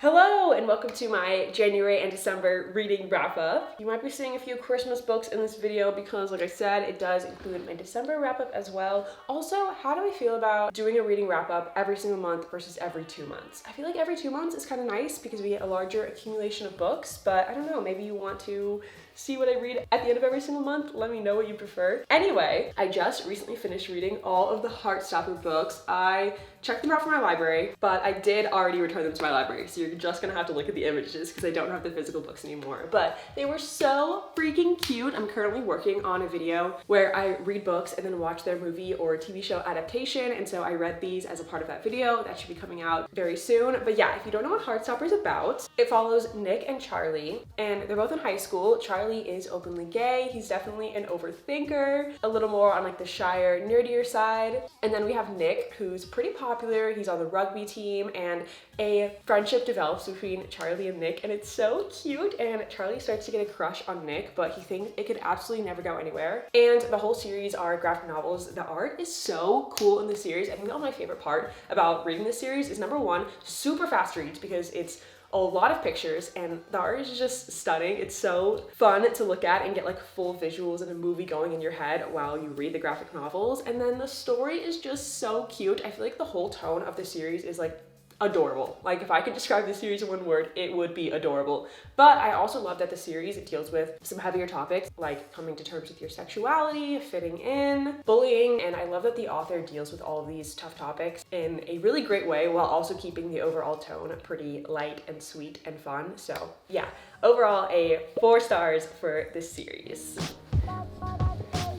Hello and welcome to my January and December reading wrap up. You might be seeing a few Christmas books in this video because, like I said, it does include my December wrap up as well. Also, how do I feel about doing a reading wrap up every single month versus every 2 months? I feel like every 2 months is kind of nice because we get a larger accumulation of books, but I don't know, maybe you want to see what I read at the end of every single month. Let me know what you prefer. Anyway, I just recently finished reading all of the Heartstopper books. I checked them out from my library, but I did already return them to my library, so you're just gonna have to look at the images because I don't have the physical books anymore. But they were so freaking cute. I'm currently working on a video where I read books and then watch their movie or TV show adaptation, and so I read these as a part of that video. That should be coming out very soon. But yeah, if you don't know what Heartstopper is about, it follows Nick and Charlie, and they're both in high school. Charlie is openly gay. He's definitely an overthinker, a little more on like the shyer, nerdier side. And then we have Nick, who's pretty popular. He's on the rugby team, and a friendship develops between Charlie and Nick, and it's so cute. And Charlie starts to get a crush on Nick, but he thinks it could absolutely never go anywhere. And the whole series are graphic novels. The art is so cool in the series. I think that was my favorite part about reading this series is number one, super fast reads because it's a lot of pictures and the art is just stunning. It's so fun to look at and get like full visuals and a movie going in your head while you read the graphic novels. And then the story is just so cute. I feel like the whole tone of the series is like adorable. Like if I could describe the series in one word, it would be adorable. But I also love that the series deals with some heavier topics like coming to terms with your sexuality, fitting in, bullying, and I love that the author deals with all of these tough topics in a really great way while also keeping the overall tone pretty light and sweet and fun. So yeah, overall a 4 stars for this series.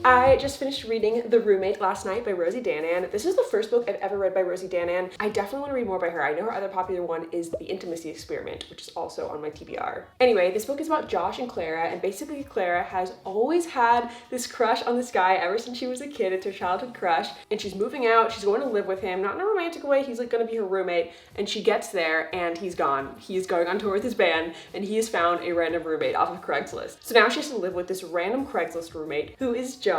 I just finished reading The Roommate last night by Rosie Danan. This is the first book I've ever read by Rosie Danan. I definitely want to read more by her. I know her other popular one is The Intimacy Experiment, which is also on my TBR. Anyway, this book is about Josh and Clara, and basically Clara has always had this crush on this guy ever since she was a kid. It's her childhood crush, and she's moving out. She's going to live with him, not in a romantic way. He's like going to be her roommate, and she gets there and he's gone. He's going on tour with his band, and he has found a random roommate off of Craigslist. So now she has to live with this random Craigslist roommate who is Josh,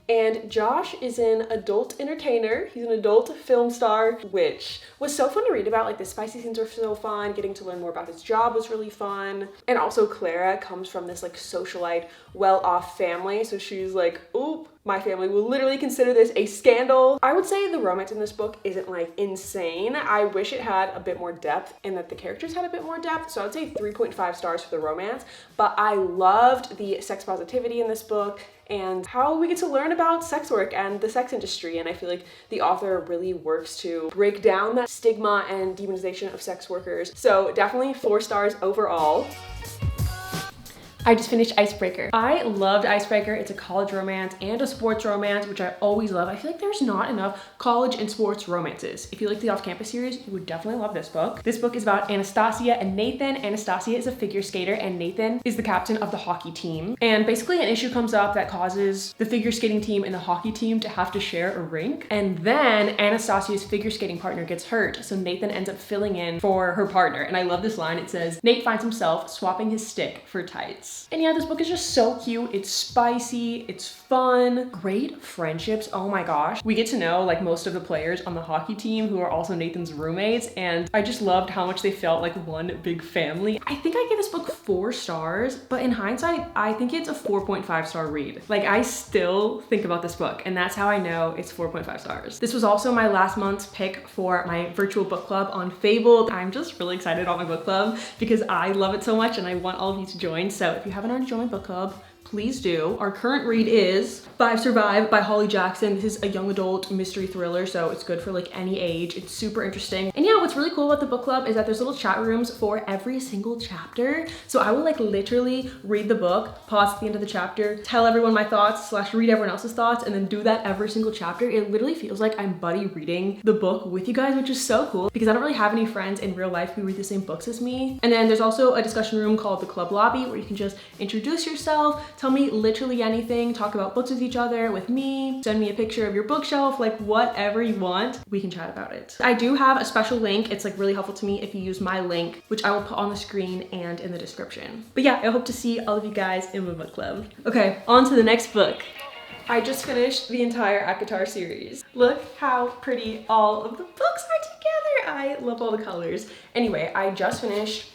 and Josh is an adult entertainer. He's an adult film star, which was so fun to read about. Like the spicy scenes were so fun. Getting to learn more about his job was really fun. And also Clara comes from this like socialite, well-off family. So she's like, oop, my family will literally consider this a scandal. I would say the romance in this book isn't like insane. I wish it had a bit more depth and that the characters had a bit more depth. So I would say 3.5 stars for the romance, but I loved the sex positivity in this book and how we get to learn about sex work and the sex industry. And I feel like the author really works to break down that stigma and demonization of sex workers. So definitely 4 stars overall. I just finished Icebreaker. I loved Icebreaker. It's a college romance and a sports romance, which I always love. I feel like there's not enough college and sports romances. If you like the off-campus series, you would definitely love this book. This book is about Anastasia and Nathan. Anastasia is a figure skater and Nathan is the captain of the hockey team. And basically an issue comes up that causes the figure skating team and the hockey team to have to share a rink. And then Anastasia's figure skating partner gets hurt. So Nathan ends up filling in for her partner. And I love this line. It says, Nate finds himself swapping his stick for tights. And yeah, this book is just so cute. It's spicy, it's fun, great friendships. Oh my gosh. We get to know like most of the players on the hockey team who are also Nathan's roommates. And I just loved how much they felt like one big family. I think I gave this book 4 stars, but in hindsight, I think it's a 4.5 star read. Like I still think about this book and that's how I know it's 4.5 stars. This was also my last month's pick for my virtual book club on Fabled. I'm just really excited about my book club because I love it so much and I want all of you to join. So if you haven't already joined my book club, please do. Our current read is Five Survive by Holly Jackson. This is a young adult mystery thriller, so it's good for like any age. It's super interesting. And yeah, what's really cool about the book club is that there's little chat rooms for every single chapter. So I will like literally read the book, pause at the end of the chapter, tell everyone my thoughts / read everyone else's thoughts, and then do that every single chapter. It literally feels like I'm buddy reading the book with you guys, which is so cool because I don't really have any friends in real life who read the same books as me. And then there's also a discussion room called the Club Lobby where you can just introduce yourself, tell me literally anything, talk about books with each other, with me, send me a picture of your bookshelf, like whatever you want, we can chat about it. I do have a special link. It's like really helpful to me if you use my link, which I will put on the screen and in the description. But yeah, I hope to see all of you guys in my book club. Okay, on to the next book. I just finished the entire Acotar series. Look how pretty all of the books are together. I love all the colors. Anyway, I just finished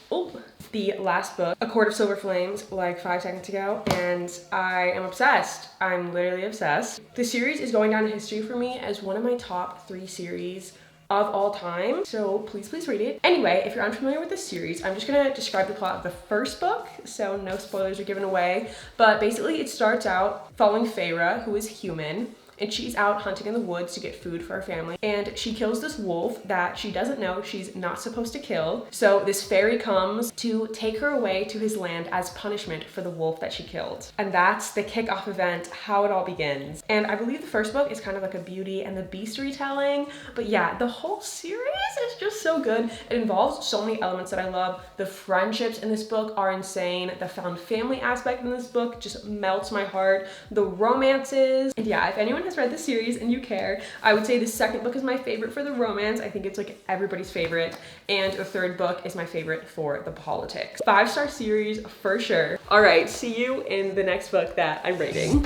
the last book, A Court of Silver Flames, like 5 seconds ago, and I am obsessed. I'm literally obsessed. The series is going down in history for me as one of my top 3 series of all time, so please read it. Anyway, if you're unfamiliar with this series, I'm just gonna describe the plot of the first book, so no spoilers are given away, but basically it starts out following Feyre, who is human, and she's out hunting in the woods to get food for her family, and she kills this wolf that she doesn't know she's not supposed to kill. So this fairy comes to take her away to his land as punishment for the wolf that she killed. And that's the kickoff event, how it all begins. And I believe the first book is kind of like a Beauty and the Beast retelling, but yeah, the whole series is just so good. It involves so many elements that I love. The friendships in this book are insane. The found family aspect in this book just melts my heart. The romances, and yeah, if anyone has read the series and you care, I would say the second book is my favorite for the romance. I think it's like everybody's favorite, and the third book is my favorite for the politics. 5-star series for sure. All right, see you in the next book that I'm rating.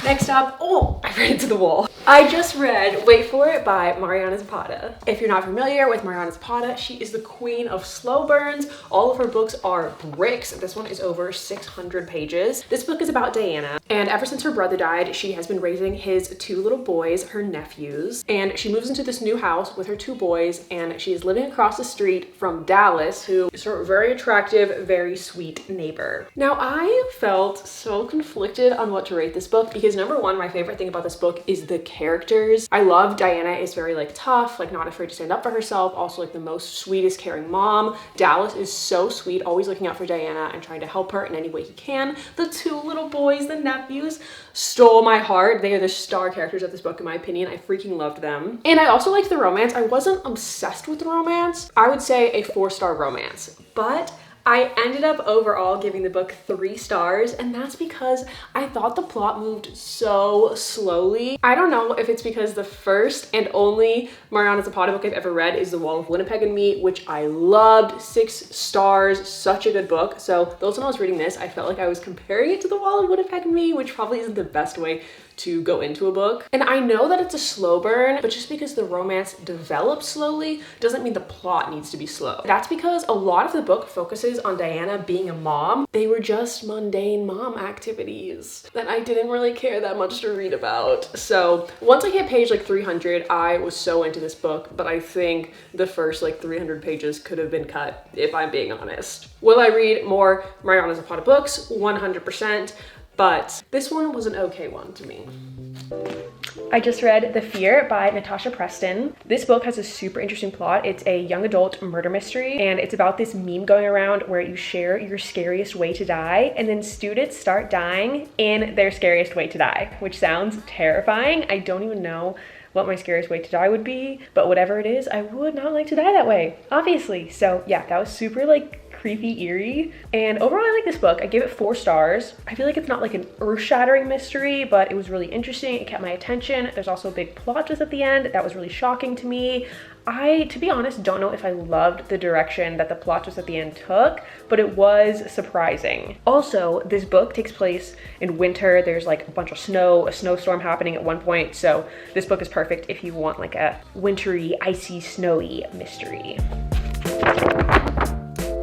Next up, I ran into the wall. I just read, wait for it, by Mariana Zapata. If you're not familiar with Mariana Zapata, she is the queen of slow burns. All of her books are bricks. This one is over 600 pages. This book is about Diana, and ever since her brother died, she has been raising his 2 little boys, her nephews, and she moves into this new house with her 2 boys, and she is living across the street from Dallas, who is her very attractive, very sweet neighbor. Now, I felt so conflicted on what to rate this book because number one, my favorite thing about this book is the characters. I love Diana is very like tough, like not afraid to stand up for herself, also like the most sweetest caring mom. Dallas is so sweet, always looking out for Diana and trying to help her in any way he can. The 2 little boys, the nephews, stole my heart. They are the star characters of this book in my opinion. I freaking loved them. And I also liked the romance. I wasn't obsessed with the romance. I would say a 4-star romance, but I ended up overall giving the book 3 stars, and that's because I thought the plot moved so slowly. I don't know if it's because the first and only Mariana Zapata book I've ever read is The Wall of Winnipeg and Me, which I loved. 6 stars, such a good book. So those when I was reading this, I felt like I was comparing it to The Wall of Winnipeg and Me, which probably isn't the best way to go into a book. And I know that it's a slow burn, but just because the romance develops slowly doesn't mean the plot needs to be slow. That's because a lot of the book focuses on Diana being a mom. They were just mundane mom activities that I didn't really care that much to read about. So once I hit page like 300, I was so into this book, but I think the first like 300 pages could have been cut if I'm being honest. Will I read more Mariana Zapata books? 100%. But this one was an okay one to me. I just read The Fear by Natasha Preston. This book has a super interesting plot. It's a young adult murder mystery, and it's about this meme going around where you share your scariest way to die, and then students start dying in their scariest way to die, which sounds terrifying. I don't even know what my scariest way to die would be, but whatever it is, I would not like to die that way, obviously. So yeah, that was super like creepy, eerie. And overall, I like this book. I give it 4 stars. I feel like it's not like an earth-shattering mystery, but it was really interesting. It kept my attention. There's also a big plot twist at the end that was really shocking to me. I, to be honest, don't know if I loved the direction that the plot twist at the end took, but it was surprising. Also, this book takes place in winter. There's like a bunch of snow, a snowstorm happening at one point. So this book is perfect if you want like a wintry, icy, snowy mystery.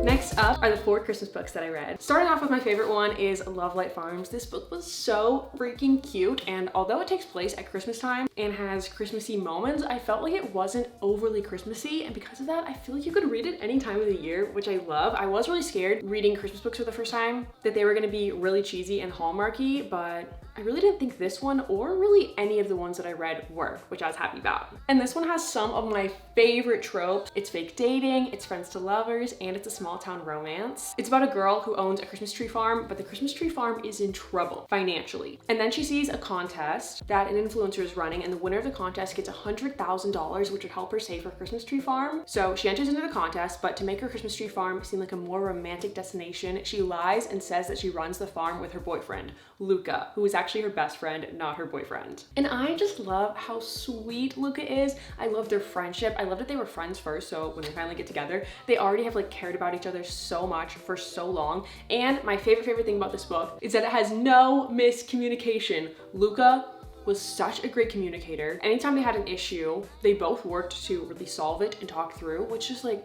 Next up are the 4 Christmas books that I read. Starting off with my favorite one is Love Light Farms. This book was so freaking cute, and although it takes place at Christmas time and has Christmassy moments, I felt like it wasn't overly Christmassy, and because of that, I feel like you could read it any time of the year, which I love. I was really scared reading Christmas books for the first time that they were gonna be really cheesy and Hallmarky, but I really didn't think this one or really any of the ones that I read were, which I was happy about. And this one has some of my favorite tropes. It's fake dating, it's friends to lovers, and it's a small town romance. It's about a girl who owns a Christmas tree farm, but the Christmas tree farm is in trouble financially. And then she sees a contest that an influencer is running, and the winner of the contest gets $100,000, which would help her save her Christmas tree farm. So she enters into the contest, but to make her Christmas tree farm seem like a more romantic destination, she lies and says that she runs the farm with her boyfriend, Luca, who is actually actually her best friend, not her boyfriend. And I just love how sweet Luca is. I love their friendship. I love that they were friends first, so when they finally get together, they already have like cared about each other so much for so long. And my favorite thing about this book is that it has no miscommunication. Luca was such a great communicator. Anytime they had an issue, they both worked to really solve it and talk through, which is like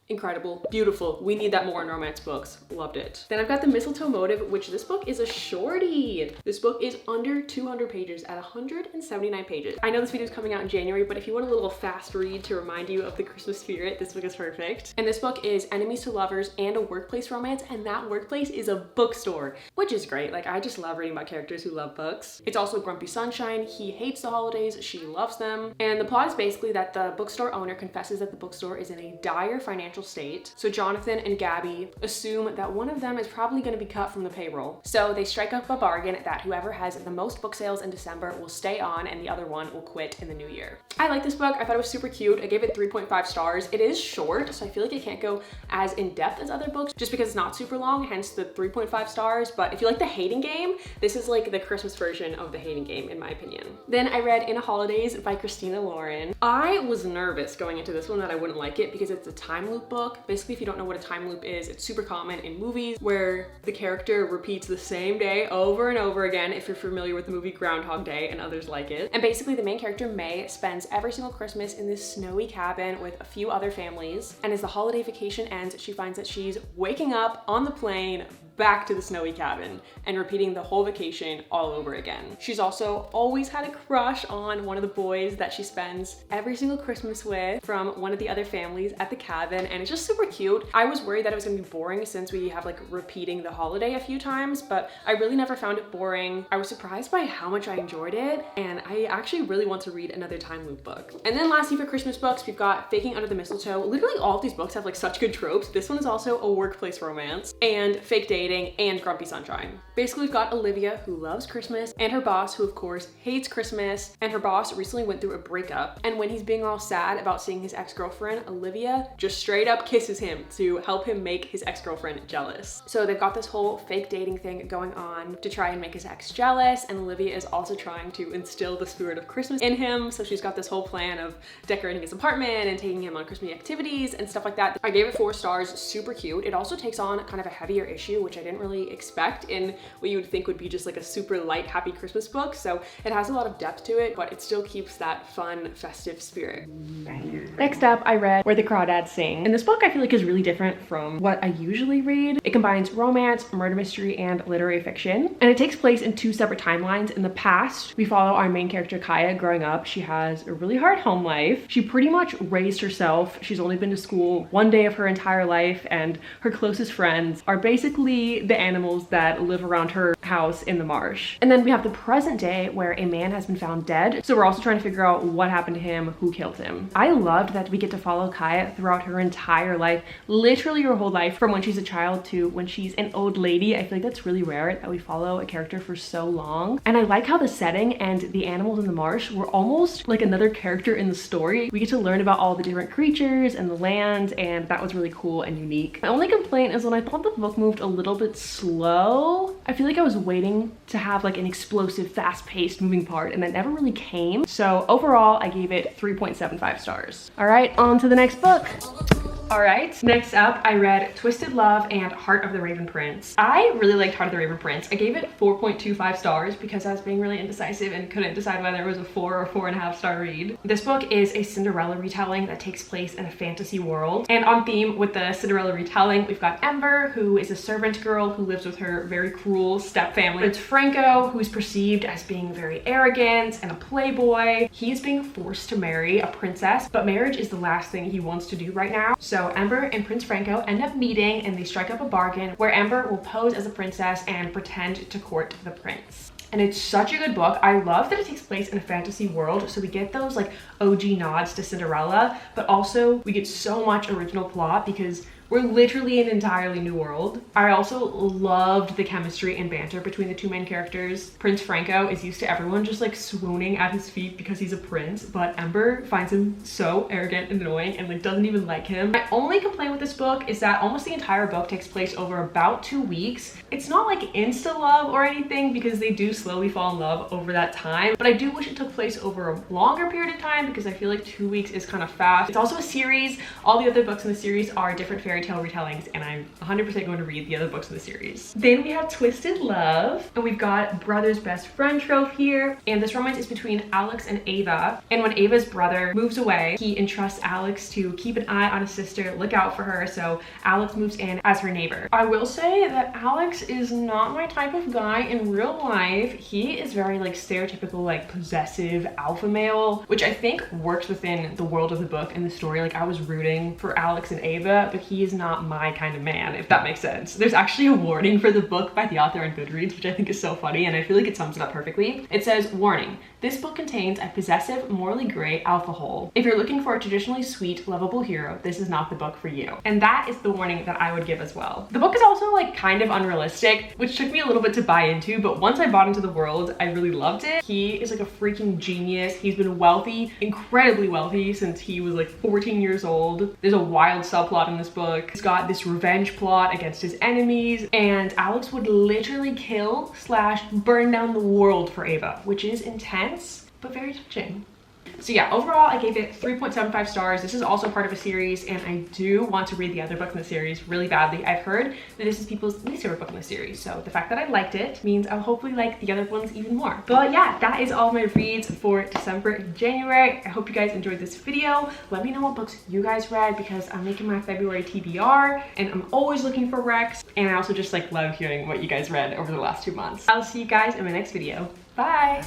incredible, beautiful. We need that more in romance books. Loved it. Then I've got The Mistletoe Motive, which this book is a shorty. This book is under 200 pages at 179 pages. I know this video is coming out in January, but if you want a little fast read to remind you of the Christmas spirit, this book is perfect. And this book is enemies to lovers and a workplace romance, and that workplace is a bookstore, which is great. Like, I just love reading about characters who love books. It's also Grumpy Sunshine. He hates the holidays, she loves them. And the plot is basically that the bookstore owner confesses that the bookstore is in a dire financial state. So Jonathan and Gabby assume that one of them is probably going to be cut from the payroll. So they strike up a bargain that whoever has the most book sales in December will stay on and the other one will quit in the new year. I like this book. I thought it was super cute. I gave it 3.5 stars. It is short, so I feel like it can't go as in depth as other books just because it's not super long, hence the 3.5 stars. But if you like The Hating Game, this is like the Christmas version of The Hating Game in my opinion. Then I read In a Holidays by Christina Lauren. I was nervous going into this one that I wouldn't like it because it's a time loop book. Basically, if you don't know what a time loop is, it's super common in movies where the character repeats the same day over and over again, if you're familiar with the movie Groundhog Day and others like it. And basically the main character, May, spends every single Christmas in this snowy cabin with a few other families. And as the holiday vacation ends, she finds that she's waking up on the plane back to the snowy cabin and repeating the whole vacation all over again. She's also always had a crush on one of the boys that she spends every single Christmas with from one of the other families at the cabin, and it's just super cute. I was worried that it was gonna be boring since we have like repeating the holiday a few times, but I really never found it boring. I was surprised by how much I enjoyed it, and I actually really want to read another time loop book. And then lastly for Christmas books, we've got Faking Under the Mistletoe. Literally all of these books have like such good tropes. This one is also a workplace romance, and fake dating, and Grumpy Sunshine. Basically, we've got Olivia, who loves Christmas, and her boss, who of course hates Christmas, and her boss recently went through a breakup. And when he's being all sad about seeing his ex-girlfriend, Olivia just straight up kisses him to help him make his ex-girlfriend jealous. So they've got this whole fake dating thing going on to try and make his ex jealous, and Olivia is also trying to instill the spirit of Christmas in him. So she's got this whole plan of decorating his apartment and taking him on Christmas activities and stuff like that. I gave it 4 stars, super cute. It also takes on kind of a heavier issue, which I didn't really expect in what you would think would be just like a super light, happy Christmas book. So it has a lot of depth to it, but it still keeps that fun, festive spirit. Next up, I read Where the Crawdads Sing. And this book I feel like is really different from what I usually read. It combines romance, murder mystery, and literary fiction. And it takes place in 2 separate timelines. In the past, we follow our main character, Kaya, growing up. She has a really hard home life. She pretty much raised herself. She's only been to school 1 day of her entire life, and her closest friends are basically the animals that live around her house in the marsh. And then we have the present day where a man has been found dead. So we're also trying to figure out what happened to him, who killed him. I loved that we get to follow Kaya throughout her entire life, literally her whole life, from when she's a child to when she's an old lady. I feel like that's really rare that we follow a character for so long. And I like how the setting and the animals in the marsh were almost like another character in the story. We get to learn about all the different creatures and the land, and that was really cool and unique. My only complaint is when I thought the book moved a little bit slow. I feel like I was waiting to have like an explosive, fast-paced moving part, and that never really came. So overall, I gave it 3.75 stars. All right, on to the next book. All right, next up, I read Twisted Love and Heart of the Raven Prince. I really liked Heart of the Raven Prince. I gave it 4.25 stars because I was being really indecisive and couldn't decide whether it was a 4 or 4.5 star read. This book is a Cinderella retelling that takes place in a fantasy world. And on theme with the Cinderella retelling, we've got Ember, who is a servant girl who lives with her very cruel stepfamily. It's Franco, who's perceived as being very arrogant and a playboy. He's being forced to marry a princess, but marriage is the last thing he wants to do right now. So Ember and Prince Franco end up meeting, and they strike up a bargain where Ember will pose as a princess and pretend to court the prince. And it's such a good book. I love that it takes place in a fantasy world, so we get those like OG nods to Cinderella, but also we get so much original plot because We're literally in an entirely new world. I also loved the chemistry and banter between the two main characters. Prince Franco is used to everyone just like swooning at his feet because he's a prince, but Ember finds him so arrogant and annoying and like doesn't even like him. My only complaint with this book is that almost the entire book takes place over about 2 weeks. It's not like insta love or anything because they do slowly fall in love over that time, but I do wish it took place over a longer period of time because I feel like 2 weeks is kind of fast. It's also a series. All the other books in the series are different fairy tale retellings, and I'm 100% going to read the other books in the series. Then we have Twisted Love, and we've got Brother's Best Friend trope here, and this romance is between Alex and Ava. And when Ava's brother moves away, he entrusts Alex to keep an eye on his sister, look out for her, so Alex moves in as her neighbor. I will say that Alex is not my type of guy in real life. He is very like stereotypical, like possessive alpha male, which I think works within the world of the book and the story. Like I was rooting for Alex and Ava, but he is not my kind of man, if that makes sense. There's actually a warning for the book by the author on Goodreads, which I think is so funny, and I feel like it sums it up perfectly. It says, warning, this book contains a possessive, morally gray alpha hole. If you're looking for a traditionally sweet, lovable hero, this is not the book for you. And that is the warning that I would give as well. The book is also like kind of unrealistic, which took me a little bit to buy into, but once I bought into the world, I really loved it. He is like a freaking genius. He's been wealthy, incredibly wealthy since he was like 14 years old. There's a wild subplot in this book. He's got this revenge plot against his enemies, and Alex would literally kill / burn down the world for Ava, which is intense, but very touching. So yeah, overall I gave it 3.75 stars. This is also part of a series, and I do want to read the other book in the series really badly. I've heard that this is people's least favorite book in the series, so the fact that I liked it means I'll hopefully like the other ones even more. But yeah, that is all my reads for December and January. I hope you guys enjoyed this video. Let me know what books you guys read because I'm making my February TBR, and I'm always looking for recs, and I also just like love hearing what you guys read over the last 2 months. I'll see you guys in my next video. Bye!